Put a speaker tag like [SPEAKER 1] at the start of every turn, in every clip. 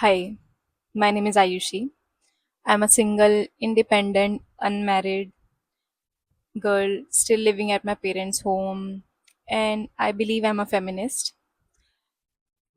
[SPEAKER 1] Hi, my name is Ayushi. I'm a single, independent, unmarried girl still living at my parents' home, and I believe I'm a feminist,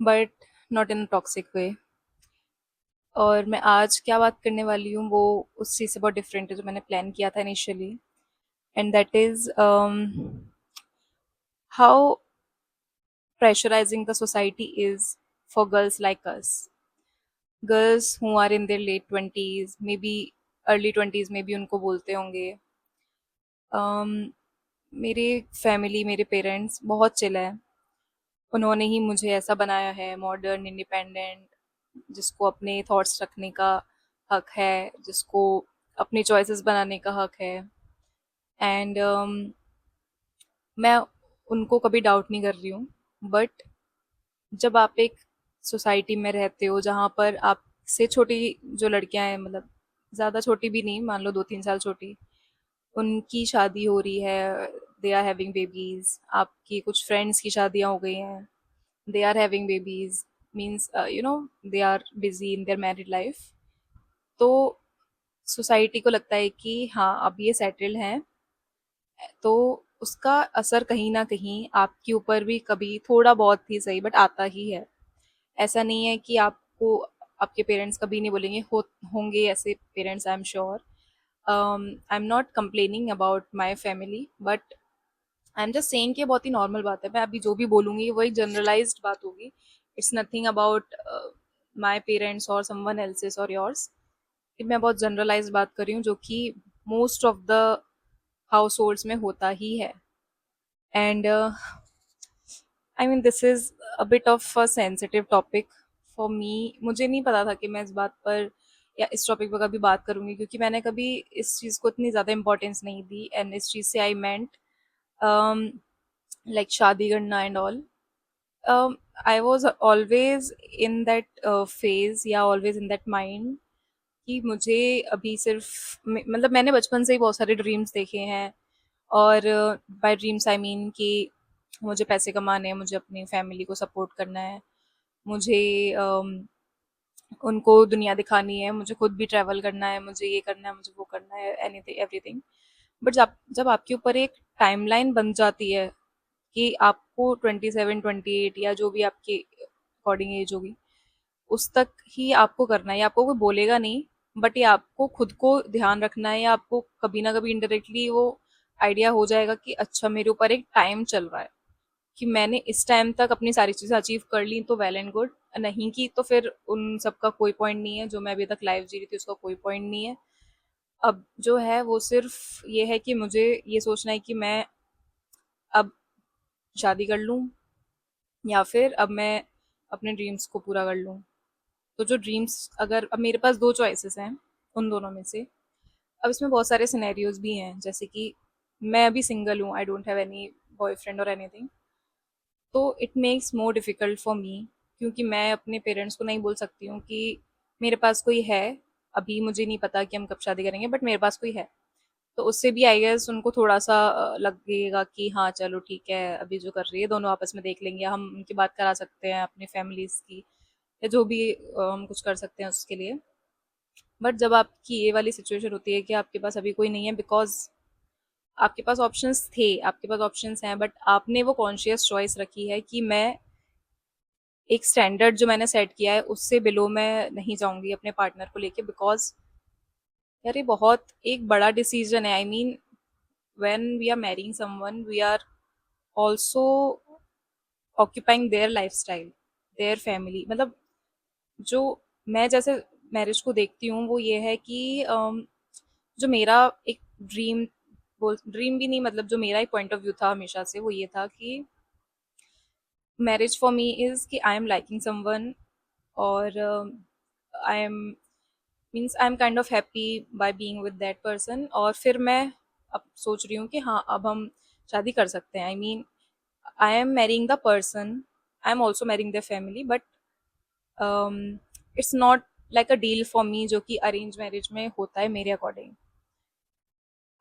[SPEAKER 1] but not in a toxic way. और मैं आज क्या बात करने वाली हूँ वो उस चीज़ से बहुत डिफरेंट है जो मैंने प्लान किया था initially and that is how pressurizing the society is for girls like us. Girls who are in their late 20s, maybe early 20s, maybe उनको बोलते होंगे मेरे फैमिली मेरे पेरेंट्स बहुत चिल है। उन्होंने ही मुझे ऐसा बनाया है मॉडर्न इंडिपेंडेंट जिसको अपने थॉट्स रखने का हक है, जिसको अपनी चॉइसेस बनाने का हक है। एंड मैं उनको कभी डाउट नहीं कर रही हूँ, बट जब आप एक सोसाइटी में रहते हो जहाँ पर आपसे छोटी जो लड़कियां हैं, मतलब ज़्यादा छोटी भी नहीं, मान लो 2-3 साल छोटी, उनकी शादी हो रही है, दे आर हैविंग बेबीज, आपकी कुछ फ्रेंड्स की शादियां हो गई हैं, they are having babies, means they are busy in their married life. तो सोसाइटी को लगता है कि हाँ अब ये सेटल्ड हैं, तो उसका असर कहीं ना कहीं आपके ऊपर भी कभी थोड़ा बहुत ही सही बट आता ही है। ऐसा नहीं है कि आपको आपके पेरेंट्स कभी नहीं बोलेंगे, होंगे ऐसे parents, I am sure. I am not complaining about my family, but I am just saying कि बहुत ही नॉर्मल बात है। मैं अभी जो भी बोलूंगी वही जनरलाइज्ड बात होगी। It's nothing about my parents और समवन एल्सेस और योर्स। मैं बहुत जनरलाइज्ड बात कर रही हूँ जो कि most of the house holds में होता ही है। And I mean this is a bit of a sensitive topic for me. मुझे नहीं पता था कि मैं इस बात पर या इस टॉपिक पर कभी बात करूंगी, क्योंकि मैंने कभी इस चीज़ को इतनी ज़्यादा इंपॉर्टेंस नहीं दी। एंड इस चीज़ से आई मेंट लाइक शादी करना and all. I was always in that phase या ऑलवेज इन दैट माइंड कि मुझे अभी सिर्फ मतलब मैंने बचपन से ही बहुत सारे ड्रीम्स देखे हैं। और बाय ड्रीम्स आई मीन कि मुझे पैसे कमाने हैं, मुझे अपनी फैमिली को सपोर्ट करना है, मुझे उनको दुनिया दिखानी है, मुझे खुद भी ट्रैवल करना है, मुझे ये करना है, मुझे वो करना है, एनीथिंग एवरीथिंग। बट जब आपके ऊपर एक टाइमलाइन बन जाती है कि आपको 27-28 या जो भी आपके अकॉर्डिंग एज होगी उस तक ही आपको करना है, या आपको कोई बोलेगा नहीं, बट ये आपको खुद को ध्यान रखना है, या आपको कभी ना कभी इनडायरेक्टली वो आइडिया हो जाएगा कि अच्छा मेरे ऊपर एक टाइम चल रहा है कि मैंने इस टाइम तक अपनी सारी चीज़ें अचीव कर ली तो वेल एंड गुड, नहीं की तो फिर उन सब का कोई पॉइंट नहीं है, जो मैं अभी तक लाइफ जी रही थी उसका कोई पॉइंट नहीं है। अब जो है वो सिर्फ ये है कि मुझे ये सोचना है कि मैं अब शादी कर लूँ या फिर अब मैं अपने ड्रीम्स को पूरा कर लूँ। तो जो ड्रीम्स, अगर अब मेरे पास दो चॉइसेस हैं उन दोनों में से, अब इसमें बहुत सारे सिनेरियोज भी हैं, जैसे कि मैं अभी सिंगल हूँ, I don't have any boyfriend और एनीथिंग। तो it makes more difficult for मी, क्योंकि मैं अपने पेरेंट्स को नहीं बोल सकती हूँ कि मेरे पास कोई है, अभी मुझे नहीं पता कि हम कब शादी करेंगे बट मेरे पास कोई है। तो उससे भी आई गेस उनको थोड़ा सा लगेगा कि हाँ चलो ठीक है, अभी जो कर रही है दोनों आपस में देख लेंगे, हम उनकी बात करा सकते हैं अपनी फैमिलीज की, या जो भी हम कुछ कर सकते हैं उसके लिए। बट जब आपकी ये वाली सिचुएशन होती है कि आपके पास अभी कोई नहीं है, बिकॉज आपके पास ऑप्शंस थे, आपके पास ऑप्शंस हैं, बट आपने वो कॉन्शियस चॉइस रखी है कि मैं एक स्टैंडर्ड जो मैंने सेट किया है उससे बिलो मैं नहीं जाऊंगी अपने पार्टनर को लेके, बिकॉज यार ये बहुत एक बड़ा डिसीजन है। I mean when we are marrying someone we are also occupying their lifestyle, their family. मतलब जो मैं जैसे मैरिज को देखती हूँ वो ये है कि जो मेरा एक ड्रीम, ड्रीम भी नहीं, मतलब जो मेरा एक पॉइंट ऑफ व्यू था हमेशा से वो ये था कि मैरिज फॉर मी इज कि आई एम लाइकिंग समवन, और I am means I am kind of happy by being with that person, और फिर मैं अब सोच रही हूँ कि हाँ अब हम शादी कर सकते हैं। I mean I am marrying the person, I am also marrying the family, but it's not like a deal for me जो कि अरेंज मैरिज में होता है मेरे according.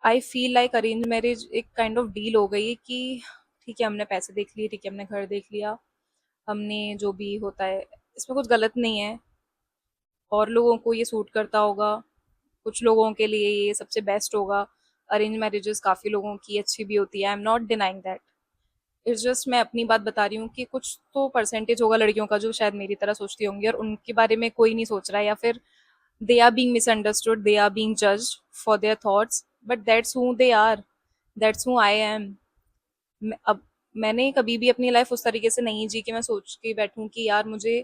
[SPEAKER 1] I feel like arrange marriage एक काइंड ऑफ डील हो गई कि ठीक है हमने पैसे देख लिए, ठीक है हमने घर देख लिया, हमने जो भी होता है इसमें कुछ गलत नहीं है, और लोगों को ये सूट करता होगा, कुछ लोगों के लिए ये सबसे बेस्ट होगा। अरेंज मैरिजेस काफ़ी लोगों की अच्छी भी होती है, आई am not denying that. It's just मैं अपनी बात बता रही हूँ कि कुछ तो परसेंटेज होगा लड़कियों का जो शायद मेरी तरह सोचती होंगी, और उनके बारे में कोई नहीं सोच रहा है, या फिर they are being misunderstood, they are being judged for their thoughts, but that's who they are, that's who I am. अब मैंने कभी भी अपनी लाइफ उस तरीके से नहीं जी कि मैं सोच के बैठूं कि यार मुझे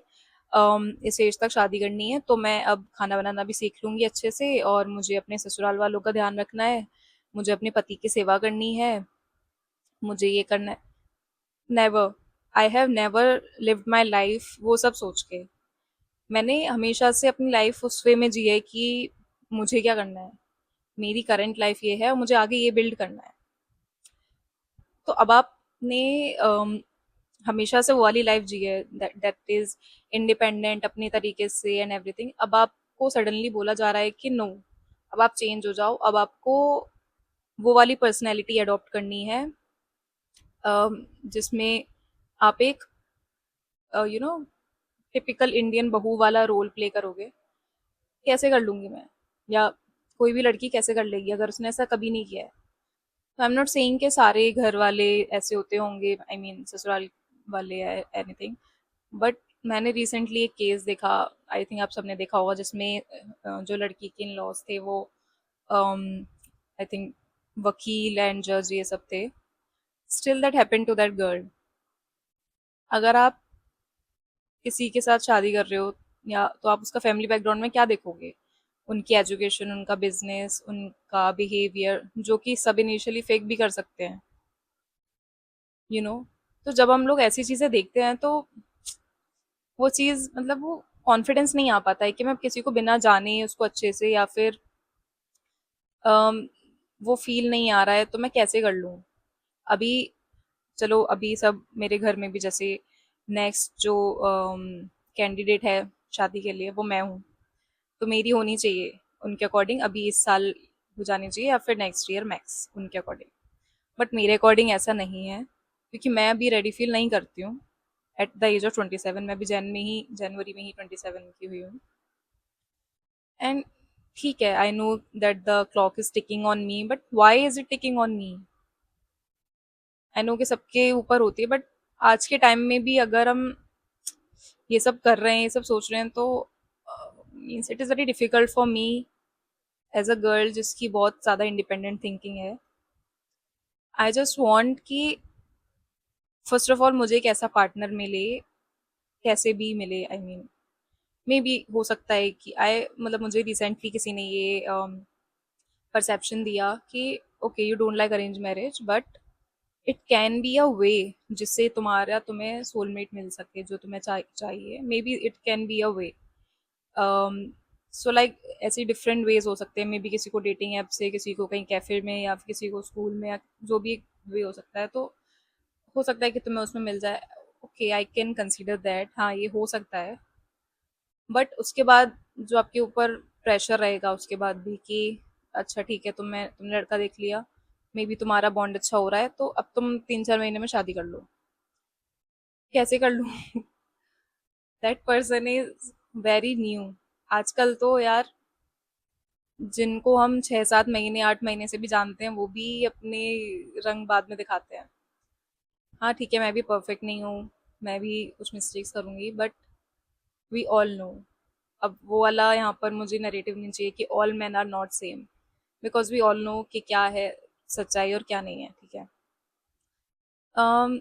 [SPEAKER 1] इस एज तक शादी करनी है तो मैं अब खाना बनाना भी सीख लूंगी अच्छे से, और मुझे अपने ससुराल वालों का ध्यान रखना है, मुझे अपने पति की सेवा करनी है, मुझे ये करना है। Never, I have never lived my life वो सब सोच के। मैंने हमेशा से अपनी लाइफ उस वे में जी है कि मुझे क्या करना है, मेरी करंट लाइफ ये है और मुझे आगे ये बिल्ड करना है। तो अब आपने हमेशा से वो वाली लाइफ जी है, दैट इज इंडिपेंडेंट अपने तरीके से एंड एवरीथिंग। अब आपको सडनली बोला जा रहा है कि नो, अब आप चेंज हो जाओ, अब आपको वो वाली पर्सनैलिटी अडॉप्ट करनी है, जिसमें आप एक यू नो टिपिकल इंडियन बहू वाला रोल प्ले करोगे। कैसे कर लूंगी मैं, या कोई भी लड़की कैसे कर लेगी अगर उसने ऐसा कभी नहीं किया है? तो आई एम नॉट सेइंग कि सारे घर वाले ऐसे होते होंगे, आई मीन ससुराल वाले एनीथिंग, बट मैंने रिसेंटली एक केस देखा, आई थिंक आप सबने देखा होगा, जिसमें जो लड़की के इन लॉज थे वो आई थिंक वकील एंड जज ये सब थे। Still that happened to that girl. अगर आप किसी के साथ शादी कर रहे हो, या तो आप उसका फैमिली बैकग्राउंड में क्या देखोगे? उनकी एजुकेशन, उनका बिजनेस, उनका बिहेवियर, जो कि सब इनिशियली फेक भी कर सकते हैं, यू नो। तो जब हम लोग ऐसी चीजें देखते हैं तो वो चीज मतलब वो कॉन्फिडेंस नहीं आ पाता है कि मैं किसी को बिना जाने उसको अच्छे से, या फिर अम, वो फील नहीं आ रहा है तो मैं कैसे कर लूँ। अभी चलो, अभी सब मेरे घर में भी जैसे नेक्स्ट जो कैंडिडेट है शादी के लिए वो मैं हूँ, तो मेरी होनी चाहिए उनके अकॉर्डिंग, अभी इस साल हो जानी चाहिए या फिर नेक्स्ट ईयर मैक्स उनके अकॉर्डिंग। बट मेरे अकॉर्डिंग ऐसा नहीं है, क्योंकि मैं अभी रेडी फील नहीं करती हूँ एट द एज ऑफ 27। मैं अभी जनवरी में ही 27 की हुई हूँ। एंड ठीक है, I know that the clock is ticking on me, but why is it ticking on me? I know कि सबके ऊपर होती है, बट आज के टाइम में भी अगर हम ये सब कर रहे हैं, ये सब सोच रहे हैं, तो means it is very difficult for me as a girl जिसकी बहुत ज़्यादा इंडिपेंडेंट थिंकिंग है। आई जस्ट वॉन्ट कि फर्स्ट ऑफ ऑल मुझे एक ऐसा पार्टनर मिले, कैसे भी मिले, आई मीन मे बी हो सकता है कि आई मतलब मुझे रिसेंटली किसी ने ये परसेप्शन दिया कि okay you don't like arrange marriage, but it can be a way जिससे तुम्हें सोलमेट मिल सके, जो तुम्हें चाहिए। Maybe it can be a way. So like ऐसे डिफरेंट वेज हो सकते हैं, मे बी किसी को डेटिंग ऐप से, किसी को कहीं कैफे में, या फिर किसी को स्कूल में, या जो भी वे हो सकता है। तो हो सकता है कि तुम्हें उसमें मिल जाए, okay I can consider that, हाँ ये हो सकता है। बट उसके बाद जो आपके ऊपर प्रेशर रहेगा उसके बाद भी कि अच्छा ठीक है, तुमने लड़का देख लिया, मे बी तुम्हारा बॉन्ड अच्छा हो रहा है, तो अब तुम 3-4 महीने में शादी कर लो। कैसे कर लूँ? That person is very new. आजकल तो यार, जिनको हम 6-7 महीने 8 महीने से भी जानते हैं, वो भी अपने रंग बाद में दिखाते हैं। हाँ ठीक है, मैं भी परफेक्ट नहीं हूँ, मैं भी कुछ मिस्टेक्स करूंगी, बट वी ऑल नो। अब वो वाला यहाँ पर मुझे नरेटिव नहीं चाहिए कि all man are not same, because we all know कि क्या है सच्चाई और क्या नहीं है, ठीक है। um,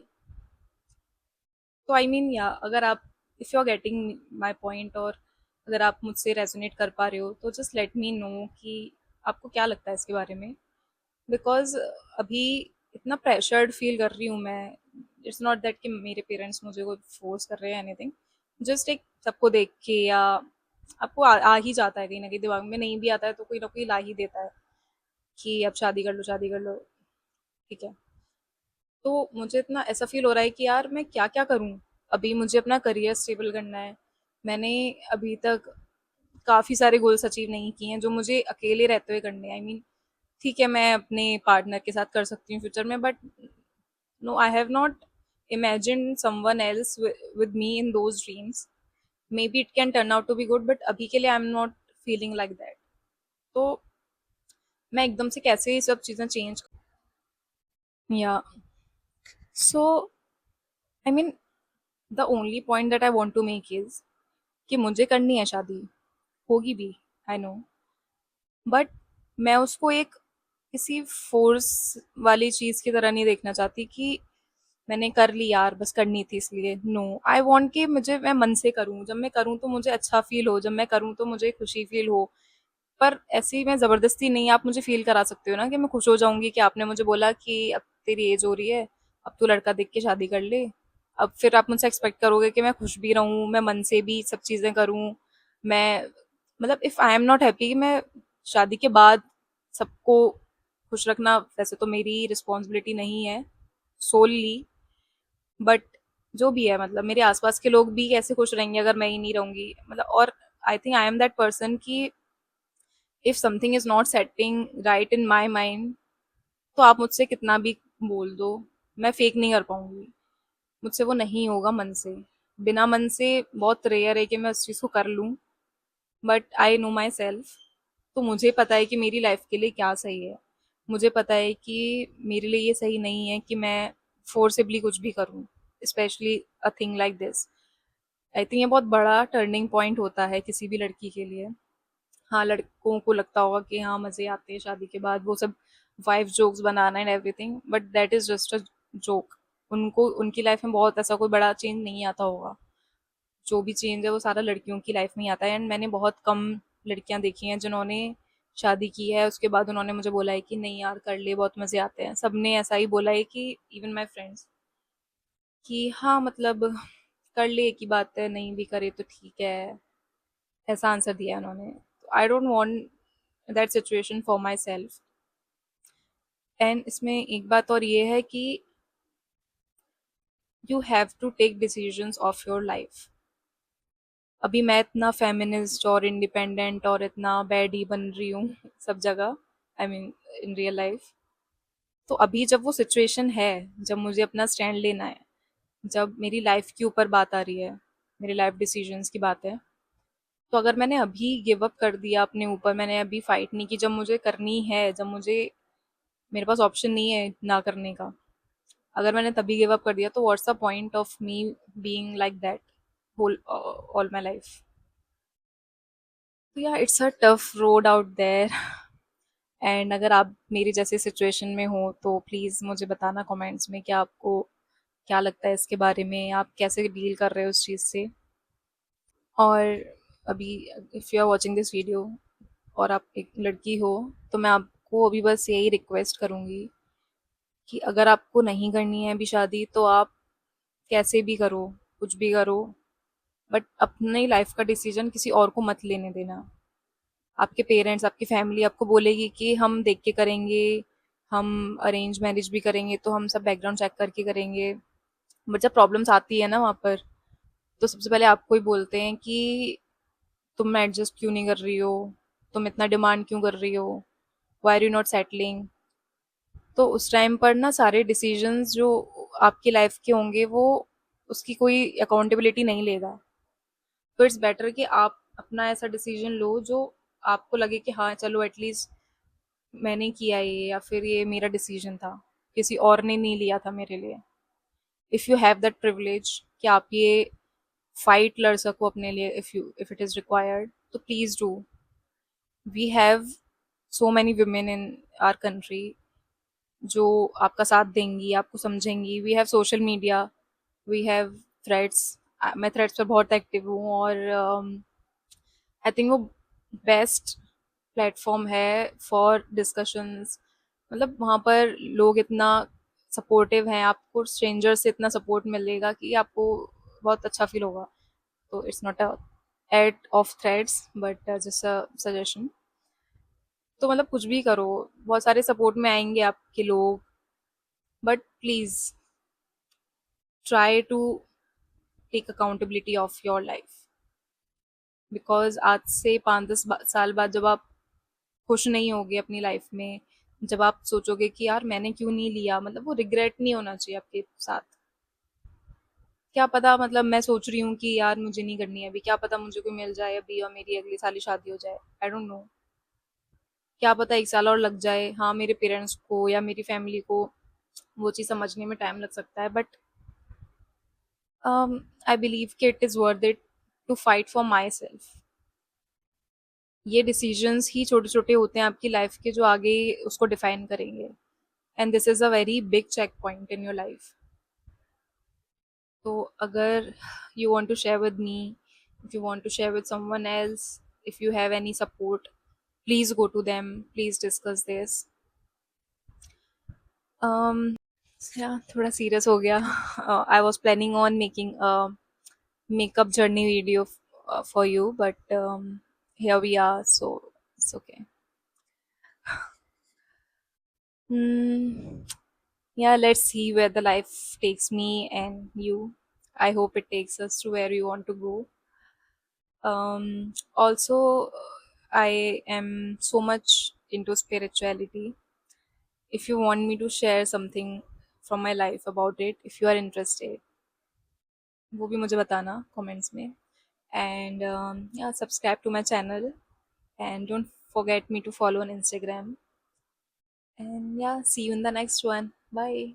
[SPEAKER 1] तो आई मीन या अगर आप, if you are getting my point, और अगर आप मुझसे रेजोनेट कर पा रहे हो, तो जस्ट लेट मी नो कि आपको क्या लगता है इसके बारे में। बिकॉज अभी इतना प्रेशर्ड फील कर रही हूँ मैं। इट्स नॉट दैट कि मेरे पेरेंट्स मुझे कोई फोर्स कर रहे हैं एनीथिंग, जस्ट एक सबको देख के, या आपको आ ही जाता है कहीं ना कहीं, दिमाग में नहीं भी आता है तो कोई ना कोई ला ही देता है कि अब शादी कर लो, शादी कर लो, ठीक है। तो मुझे इतना ऐसा फील हो रहा है कि यार मैं क्या क्या करूं। अभी मुझे अपना करियर स्टेबल करना है। मैंने अभी तक काफ़ी सारे गोल्स अचीव नहीं किए हैं जो मुझे अकेले रहते हुए करने, आई मीन ठीक है मैं अपने पार्टनर के साथ कर सकती हूँ फ्यूचर में, but no, I have not imagine someone else with me in those dreams. Maybe it can turn out to be good, but अभी के लिए I am not feeling like that. तो मैं एकदम से कैसे ये सब चीज़ें change. Yeah so I mean the only point that I want to make is कि मुझे करनी है शादी, होगी भी, आई नो, बट मैं उसको एक किसी फोर्स वाली चीज की तरह नहीं देखना चाहती कि मैंने कर ली यार, बस करनी थी इसलिए। नो, आई वांट कि मुझे, मैं मन से करूं, जब मैं करूं तो मुझे अच्छा फील हो, जब मैं करूं तो मुझे खुशी फील हो। पर ऐसी मैं जबरदस्ती नहीं, आप मुझे फील करा सकते हो ना कि मैं खुश हो जाऊंगी कि आपने मुझे बोला कि अब तेरी एज हो रही है, अब तू लड़का देख के शादी कर ले। अब फिर आप मुझसे एक्सपेक्ट करोगे कि मैं खुश भी रहूं, मैं मन से भी सब चीजें करूं। मैं मतलब if I am not happy, मैं शादी के बाद सबको खुश रखना वैसे तो मेरी रिस्पॉन्सिबिलिटी नहीं है सोलली, बट जो भी है, मतलब मेरे आसपास के लोग भी कैसे खुश रहेंगे अगर मैं ही नहीं रहूंगी, मतलब। और I think I am that person कि if something is not setting right in my mind, तो आप मुझसे कितना भी बोल दो, मैं फेक नहीं कर पाऊंगी। मुझसे वो नहीं होगा मन से। बिना मन से बहुत रेयर है कि मैं उस चीज़ को कर लूँ, but I know my self. तो मुझे पता है कि मेरी लाइफ के लिए क्या सही है। मुझे पता है कि मेरे लिए ये सही नहीं है कि मैं फोर्सेबली कुछ भी करूँ, specially a thing like this. I think ये बहुत बड़ा टर्निंग पॉइंट होता है किसी भी लड़की के लिए। हाँ, लड़कों को लगता होगा कि हाँ मज़े आते हैं शादी के बाद, वो सब wife jokes banana and everything, but that is just a joke. उनको उनकी लाइफ में बहुत ऐसा कोई बड़ा चेंज नहीं आता होगा। जो भी चेंज है वो सारा लड़कियों की लाइफ में ही आता है, एंड मैंने बहुत कम लड़कियां देखी हैं जिन्होंने शादी की है उसके बाद उन्होंने मुझे बोला है कि नहीं यार कर ले, बहुत मज़े आते हैं। सबने ऐसा ही बोला है कि इवन माई फ्रेंड्स, कि हाँ मतलब कर ले, एक ही बात है, नहीं भी करे तो ठीक है। ऐसा आंसर दिया है उन्होंने। I don't want that situation for myself. And इसमें एक बात और ये है कि you have to take decisions of your life. अभी मैं इतना फेमिनिस्ट और इंडिपेंडेंट और इतना बैडी बन रही हूँ सब जगह, I mean in real life. तो अभी जब वो सिचुएशन है, जब मुझे अपना स्टैंड लेना है, जब मेरी लाइफ के ऊपर बात आ रही है, मेरी लाइफ डिसीजंस की बात है, तो अगर मैंने अभी गिव अप कर दिया अपने ऊपर, मैंने अभी फाइट नहीं की, जब मुझे करनी है, जब मुझे, मेरे पास ऑप्शन नहीं है ना करने का, अगर मैंने तभी गिव अप कर दिया, तो what's the point of me being like that whole all my life. तो या it's a tough road out there. And अगर आप मेरी जैसे सिचुएशन में हो तो प्लीज़ मुझे बताना कमेंट्स में कि आपको क्या लगता है इसके बारे में, आप कैसे डील कर रहे हो उस चीज़ से। और अभी if you are watching this video और आप एक लड़की हो, तो मैं आपको अभी बस यही रिक्वेस्ट करूँगी कि अगर आपको नहीं करनी है अभी शादी, तो आप कैसे भी करो, कुछ भी करो, बट अपनी लाइफ का डिसीजन किसी और को मत लेने देना। आपके पेरेंट्स, आपकी फैमिली आपको बोलेगी कि हम देख के करेंगे, हम अरेंज मैरिज भी करेंगे तो हम सब बैकग्राउंड चेक करके करेंगे, बट जब प्रॉब्लम्स आती है ना वहाँ पर, तो सबसे पहले आपको ही बोलते हैं कि तुम एडजस्ट क्यों नहीं कर रही हो, तुम इतना डिमांड क्यों कर रही हो, why are you not settling. तो उस टाइम पर ना सारे डिसीजंस जो आपकी लाइफ के होंगे वो, उसकी कोई अकाउंटेबिलिटी नहीं लेगा। तो इट्स बेटर कि आप अपना ऐसा डिसीजन लो जो आपको लगे कि हाँ चलो एटलीस्ट मैंने किया ये, या फिर ये मेरा डिसीजन था, किसी और ने नहीं लिया था मेरे लिए। If you have that privilege कि आप ये फाइट लड़ सको अपने लिए, इफ इट इज़ रिक्वायर्ड, तो please do. We have so many women in our country जो आपका साथ देंगी, आपको समझेंगी। We have social media, we have threads. मैं थ्रेड्स पर बहुत एक्टिव हूँ, और आई थिंक वो बेस्ट प्लेटफॉर्म है फॉर डिस्कशंस। मतलब वहाँ पर लोग इतना सपोर्टिव हैं, आपको स्ट्रेंजर से इतना सपोर्ट मिलेगा कि आपको बहुत अच्छा फील होगा। तो it's not a ad of threads, but just a suggestion. तो मतलब कुछ भी करो, बहुत सारे सपोर्ट में आएंगे आपके लोग, but please try to take accountability of your life. Because आज से 5-10 साल बाद जब आप खुश नहीं होगे अपनी लाइफ में, जब आप सोचोगे कि यार मैंने क्यों नहीं लिया, मतलब वो रिग्रेट नहीं होना चाहिए आपके साथ क्या पता, मतलब मैं सोच रही हूँ कि यार मुझे नहीं करनी है अभी, क्या पता मुझे कोई मिल जाए अभी और मेरी अगले साल ही शादी हो जाए, आई डोंट नो। क्या पता एक साल और लग जाए, हाँ मेरे पेरेंट्स को या मेरी फैमिली को वो चीज़ समझने में टाइम लग सकता है, बट आई बिलीव कि it is worth it to fight for myself. ये डिसीजंस ही छोटे छोटे होते हैं आपकी लाइफ के जो आगे उसको डिफाइन करेंगे, and this is a very big check point in your life. तो अगर you want to share with me, if you want to share with someone else, if you have any support, please go to them, please discuss this. um yeah, थोड़ा serious हो गया. I was planning on making a makeup journey video for you, but here we are, so it's okay. Hmm. Yeah, let's see where the life takes me and you. I hope it takes us to where you want to go. Also, I am so much into spirituality. If you want me to share something from my life about it, if you are interested, वो भी मुझे बताना comments में. And yeah, subscribe to my channel and don't forget me to follow on Instagram. And yeah, see you in the next one. Bye.